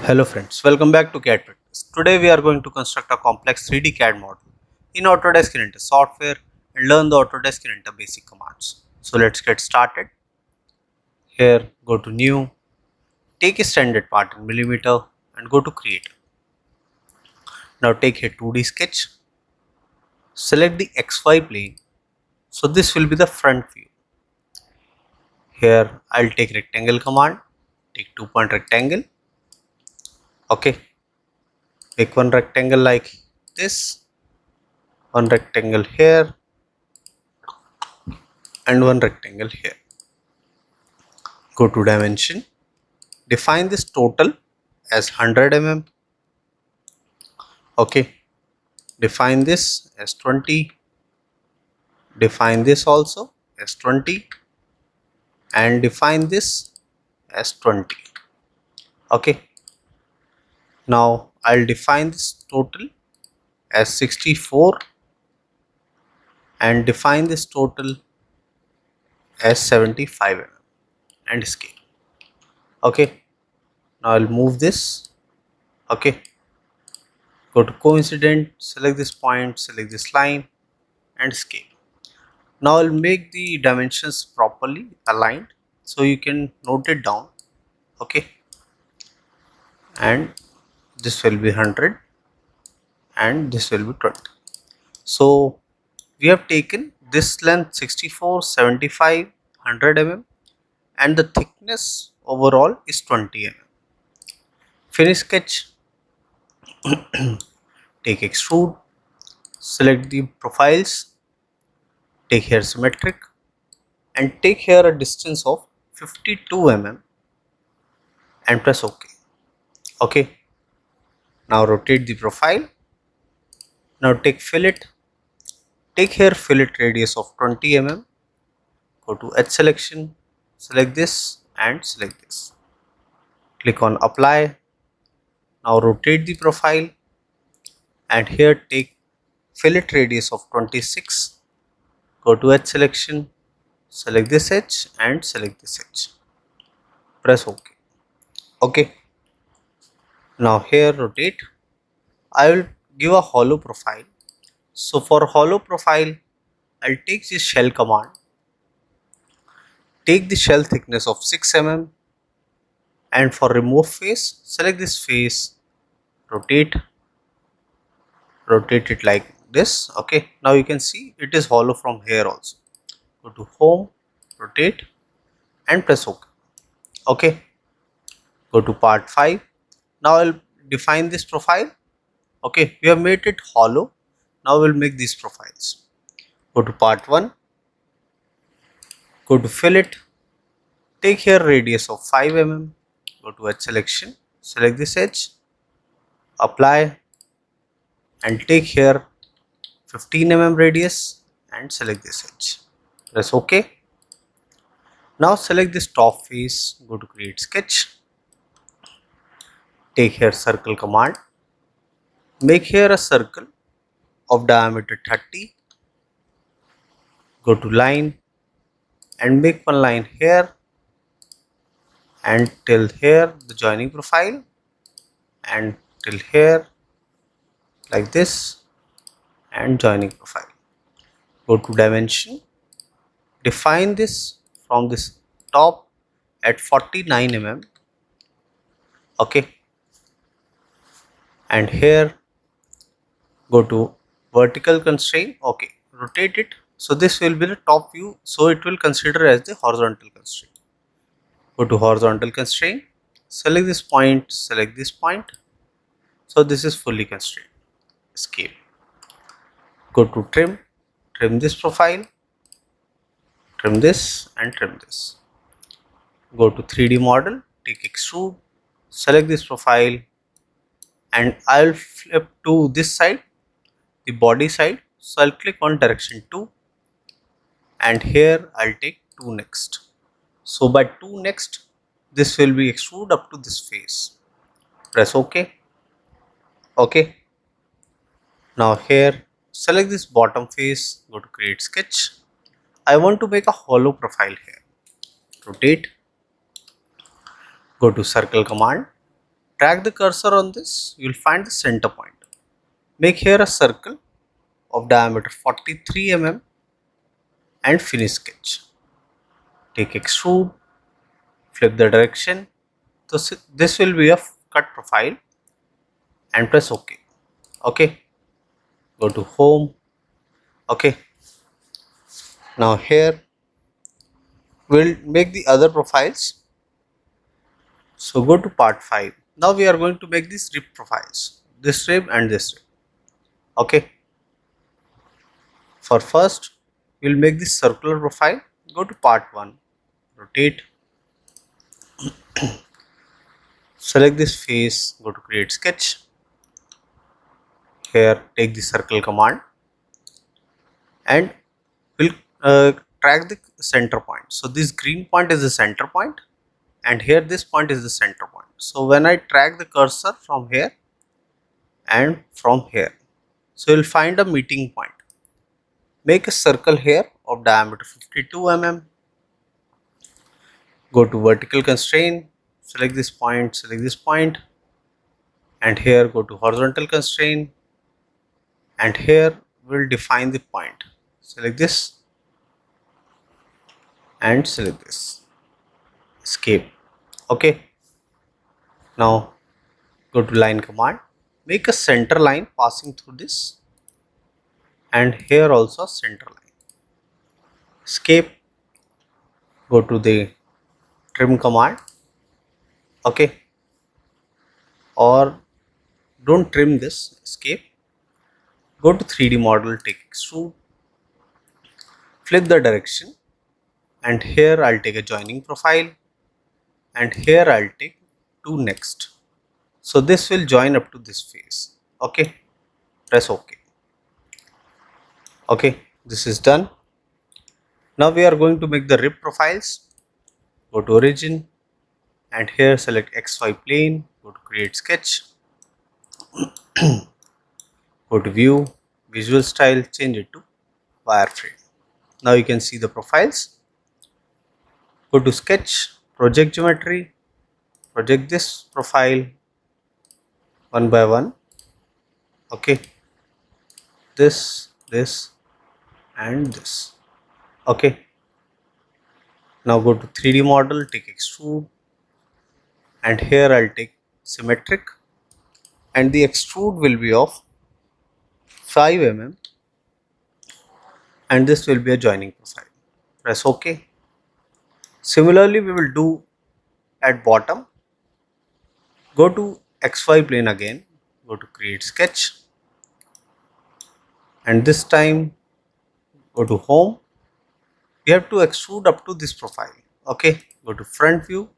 Hello friends, welcome back to CAD Practice. Today we are going to construct a complex 3D CAD model in Autodesk Inventor software and learn the Autodesk Inventor basic commands. So let's get started. Here go to new, take a standard part in millimeter and go to create. Now take a 2D sketch, select the XY plane. So this will be the front view. Here I'll take rectangle command, take 2-point rectangle. Okay, make one rectangle like this, one rectangle here and one rectangle here. Go to dimension, define this total as 100 mm. Okay, define this as 20, define this also as 20 and define this as 20. Okay, now I'll define this total as 64 and define this total as 75 mm and scale. Okay, now I'll move this. Okay, go to coincident, select this point, select this line and scale. Now I'll make the dimensions properly aligned so you can note it down. Okay, and this will be 100 and this will be 20. So we have taken this length 64, 75, 100 mm and the thickness overall is 20 mm. Finish sketch. Take extrude, select the profiles, take here symmetric and take here a distance of 52 mm and press OK. Okay, now rotate the profile. Now take fillet, take here fillet radius of 20 mm, go to edge selection, select this and select this. Click on apply. Now rotate the profile and here take fillet radius of 26, go to edge selection, select this edge and select this edge, press OK. Okay, now here rotate. I will give a hollow profile. So for hollow profile I'll take this shell command, take the shell thickness of 6 mm and for remove face select this face, rotate it like this. Okay, now you can see it is hollow from here also. Go to home, rotate and press OK. Okay, go to part 5. Now I'll define this profile. Okay, we have made it hollow. Now we'll make these profiles. Go to part 1, go to fillet, take here radius of 5 mm, go to edge selection, select this edge, apply and take here 15 mm radius and select this edge, press OK. Now select this top face, go to create sketch, take here circle command, make here a circle of diameter 30, go to line and make one line here and till here the joining profile and till here like this and joining profile. Go to dimension, define this from this top at 49 mm. Okay, and here go to vertical constraint. Okay, rotate it. So this will be the top view, so it will consider as the horizontal constraint. Go to horizontal constraint, select this point, select this point. So this is fully constrained. Scale. Go to trim, trim this profile, trim this and trim this. Go to 3D model, take extrude, select this profile and I'll flip to this side, the body side. So I'll click on direction 2 and here I'll take 2 next. So by 2 next this will be extrude up to this face, press OK. Okay, now here select this bottom face, go to create sketch. I want to make a hollow profile here, rotate, go to circle command, Drag the cursor on this, you will find the center point. Make here a circle of diameter 43 mm and finish sketch. Take extrude, flip the direction. So this will be a cut profile and press OK. Okay, go to home. Okay, now here we'll make the other profiles. So go to part 5. Now we are going to make these rib profiles, this rib and this rib. Okay, for first we'll make this circular profile. Go to part 1, rotate, select this face, go to create sketch. Here take the circle command and we'll track the center point. So this green point is the center point and here this point is the center point. So when I track the cursor from here and from here, so you'll find a meeting point. Make a circle here of diameter 52 mm. Go to vertical constraint, select this point, and here go to horizontal constraint, and here we'll define the point. Select this and select this. Escape. Okay. Now go to line command. Make a center line passing through this, and here also center line. Escape. Go to the trim command. Okay. Or don't trim this. Escape. Go to 3D model. Take extrude. Flip the direction. And here I'll take a joining profile, and here I'll take 2 next. So this will join up to this face. Okay, press OK. Okay, this is done. Now we are going to make the rib profiles. Go to origin and here select XY plane. Go to create sketch. Go to view, visual style, change it to wireframe. Now you can see the profiles. Go to sketch, project geometry, project this profile one by one. Okay, this and this. Okay, now go to 3D model, take extrude, and here I'll take symmetric, and the extrude will be of 5 mm, and this will be a joining profile. Press OK. Similarly, we will do at bottom. Go to XY plane again, go to create sketch, and this time go to home. We have to extrude up to this profile. Okay, go to front view.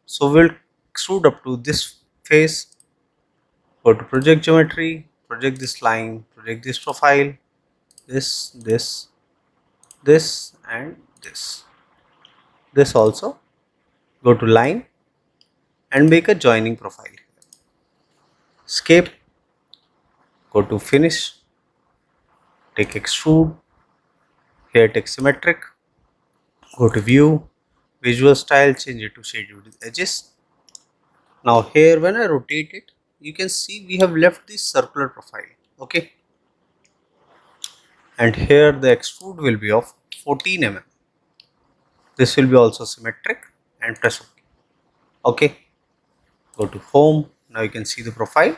So we'll extrude up to this face. Go to project geometry, project this line, project this profile, this and this. This also. Go to line and make a joining profile. Escape. Go to finish. Take extrude. Here take symmetric. Go to view, visual style, change it to shaded with edges. Now here when I rotate it, you can see we have left this circular profile. Okay. And here the extrude will be of 14 mm. This will be also symmetric and press OK. Okay. Go to home. Now you can see the profile.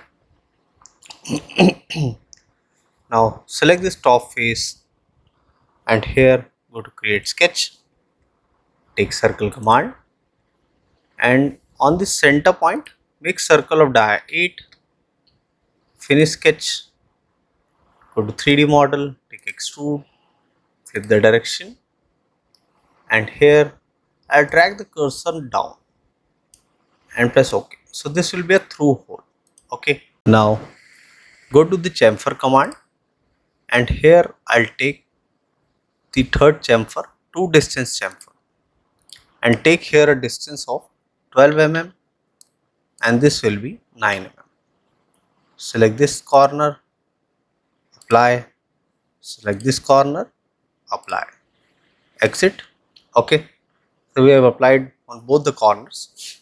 Now select this top face and here go to create sketch. Take circle command and on the center point make circle of dia 8. Finish sketch. Go to 3D model. Take extrude. Flip the direction. And here I'll drag the cursor down and press OK. So this will be a through hole. Okay. Now go to the chamfer command and here I'll take the third chamfer to distance chamfer and take here a distance of 12 mm and this will be 9 mm. Select this corner, apply, select this corner, apply, exit. Okay, so we have applied on both the corners.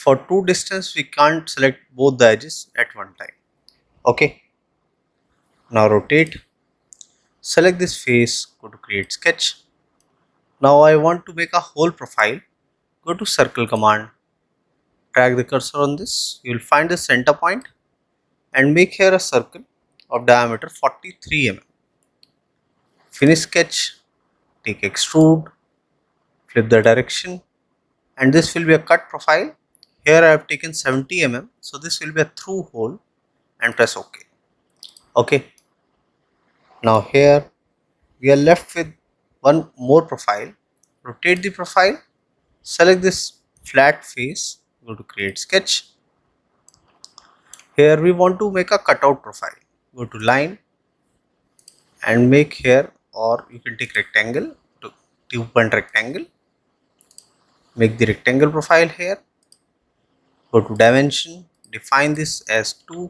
For two distance, we can't select both the edges at one time. Okay. Now rotate. Select this face. Go to create sketch. Now I want to make a whole profile. Go to circle command. Drag the cursor on this. You will find the center point and make here a circle of diameter 43 mm. Finish sketch. Take extrude. Flip the direction. And this will be a cut profile. Here I have taken 70 mm. So this will be a through hole and press OK. Okay. Now here we are left with one more profile. Rotate the profile. Select this flat face. Go to create sketch. Here we want to make a cutout profile. Go to line and make here, or you can take rectangle, to 2-point rectangle. Make the rectangle profile here. Go to dimension. Define this as 2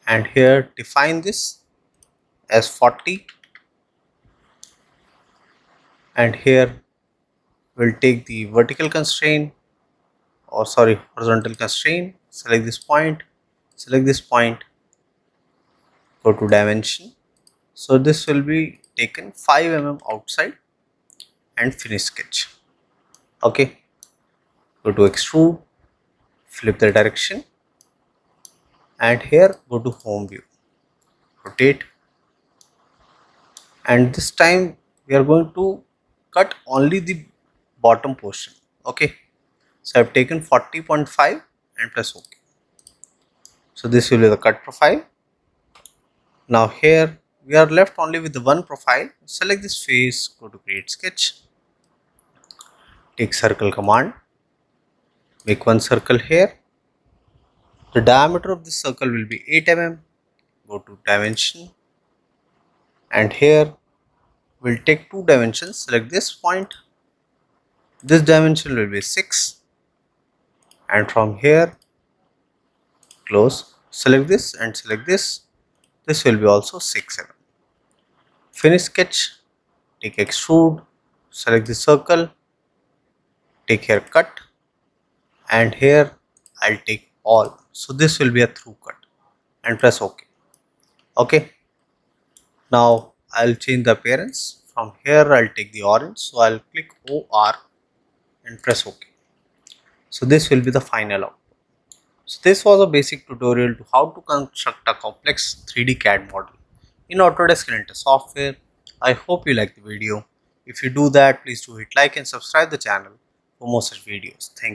and here define this as 40, and here we'll take the vertical constraint, or sorry, horizontal constraint. Select this point, go to dimension. So this will be taken 5 mm outside and finish sketch. Okay, go to extrude, flip the direction and here go to home view, rotate, and this time we are going to cut only the bottom portion. Okay, so I have taken 40.5 and press OK. So this will be the cut profile. Now here we are left only with the one profile. Select this face, go to create sketch, take circle command, make one circle here. The diameter of this circle will be 8 mm. Go to dimension and here we'll take two dimensions. Select this point. This dimension will be 6 and from here close. Select this and select this. This will be also 6 mm. Finish sketch. Take extrude. Select the circle. Take here cut and here I'll take all. So this will be a through cut and press OK. Okay. Now I'll change the appearance. From here I'll take the orange. So I'll click OR and press OK. So this will be the final output. So this was a basic tutorial to how to construct a complex 3D CAD model in Autodesk Inventor software. I hope you like the video. If you do that, please do hit like and subscribe the channel for more such videos. Thank you.